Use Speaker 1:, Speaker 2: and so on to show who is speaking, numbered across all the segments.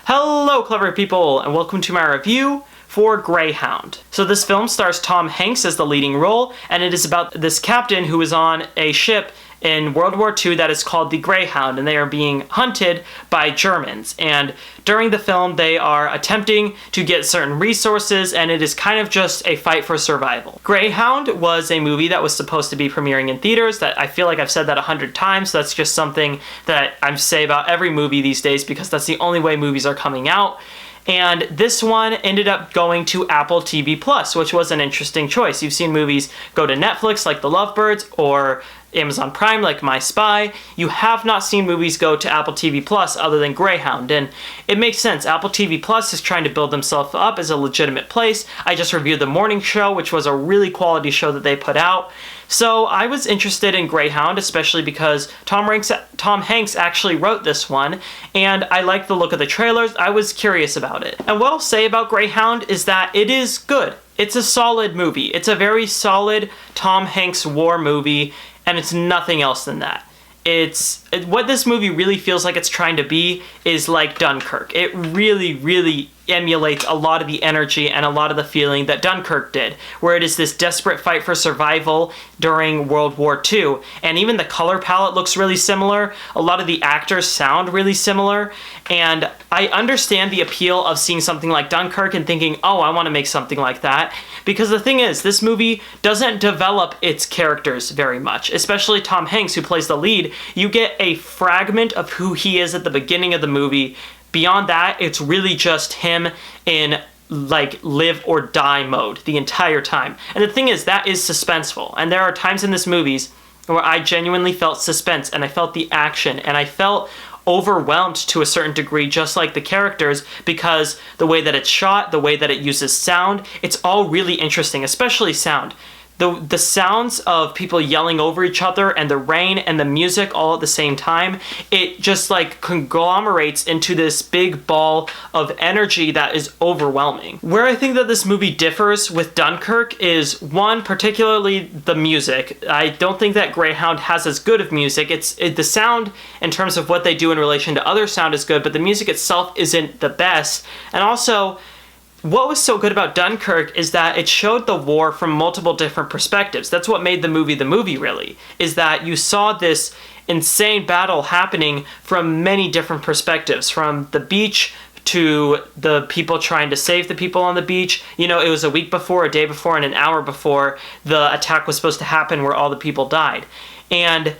Speaker 1: Hello, clever people, and welcome to my review for Greyhound. So this film stars Tom Hanks as the leading role, and it is about this captain who is on a ship in World War II that is called the Greyhound, and they are being hunted by Germans. And during the film, they are attempting to get certain resources, and it is kind of just a fight for survival. Greyhound was a movie that was supposed to be premiering in theaters. That I feel like I've said that 100 times. So that's just something that I say about every movie these days because that's the only way movies are coming out. And this one ended up going to Apple TV Plus, which was an interesting choice. You've seen movies go to Netflix like The Lovebirds or Amazon Prime like My Spy. You have not seen movies go to Apple TV Plus other than Greyhound, and it makes sense. Apple TV Plus is trying to build themselves up as a legitimate place. I just reviewed The Morning Show, which was a really quality show that they put out. So I was interested in Greyhound, especially because Tom Hanks actually wrote this one, and I liked the look of the trailers. I was curious about it. And what I'll say about Greyhound is that it is good. It's a solid movie. It's a very solid Tom Hanks war movie, and it's nothing else than that. What this movie really feels like it's trying to be is like Dunkirk. It really emulates a lot of the energy and a lot of the feeling that Dunkirk did, where it is this desperate fight for survival during World War II. And even the color palette looks really similar. A lot of the actors sound really similar. And I understand the appeal of seeing something like Dunkirk and thinking, oh, I want to make something like that. Because the thing is, this movie doesn't develop its characters very much, especially Tom Hanks, who plays the lead. You get a fragment of who he is at the beginning of the movie. Beyond that, it's really just him in like live or die mode the entire time. And the thing is, that is suspenseful. And there are times in this movies where I genuinely felt suspense and I felt the action and I felt overwhelmed to a certain degree, just like the characters, because the way that it's shot, the way that it uses sound, it's all really interesting, especially sound. The sounds of people yelling over each other and the rain and the music all at the same time, it just like conglomerates into this big ball of energy that is overwhelming. Where I think that this movie differs with Dunkirk is, one, particularly the music. I don't think that Greyhound has as good of music. The sound in terms of what they do in relation to other sound is good, but the music itself isn't the best. And also, what was so good about Dunkirk is that it showed the war from multiple different perspectives. That's what made the movie really, is that you saw this insane battle happening from many different perspectives, from the beach to the people trying to save the people on the beach. You know, it was a week before, a day before, and an hour before the attack was supposed to happen where all the people died. And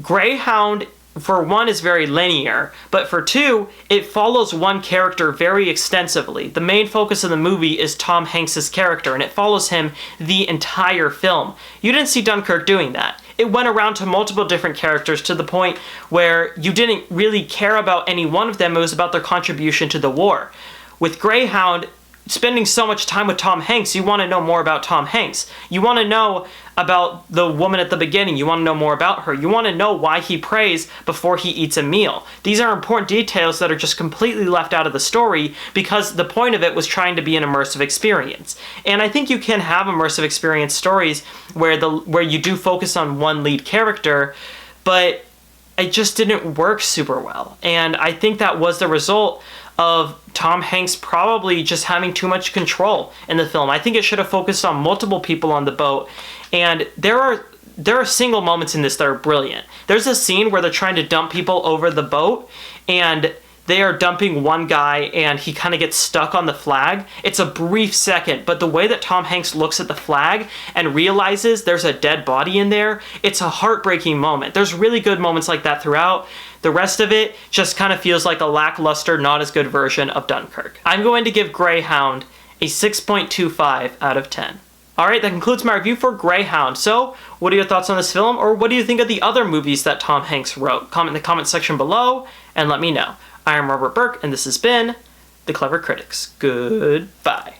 Speaker 1: Greyhound, for one, is very linear, but for two, it follows one character very extensively. The main focus of the movie is Tom Hanks' character, and it follows him the entire film. You didn't see Dunkirk doing that. It went around to multiple different characters to the point where you didn't really care about any one of them. It was about their contribution to the war. With Greyhound, spending so much time with Tom Hanks, you want to know more about Tom Hanks. You want to know about the woman at the beginning. You want to know more about her. You want to know why he prays before he eats a meal. These are important details that are just completely left out of the story because the point of it was trying to be an immersive experience. And I think you can have immersive experience stories where you do focus on one lead character, but it just didn't work super well. And I think that was the result of Tom Hanks probably just having too much control in the film. I think it should have focused on multiple people on the boat, and there are single moments in this that are brilliant. There's a scene where they're trying to dump people over the boat, and they are dumping one guy, and he kind of gets stuck on the flag. It's a brief second, but the way that Tom Hanks looks at the flag and realizes there's a dead body in there, it's a heartbreaking moment. There's really good moments like that throughout. The rest of it just kind of feels like a lackluster, not as good version of Dunkirk. I'm going to give Greyhound a 6.25 out of 10. Alright, that concludes my review for Greyhound. So, what are your thoughts on this film, or what do you think of the other movies that Tom Hanks wrote? Comment in the comment section below, and let me know. I am Robert Burke, and this has been The Clever Critics. Goodbye.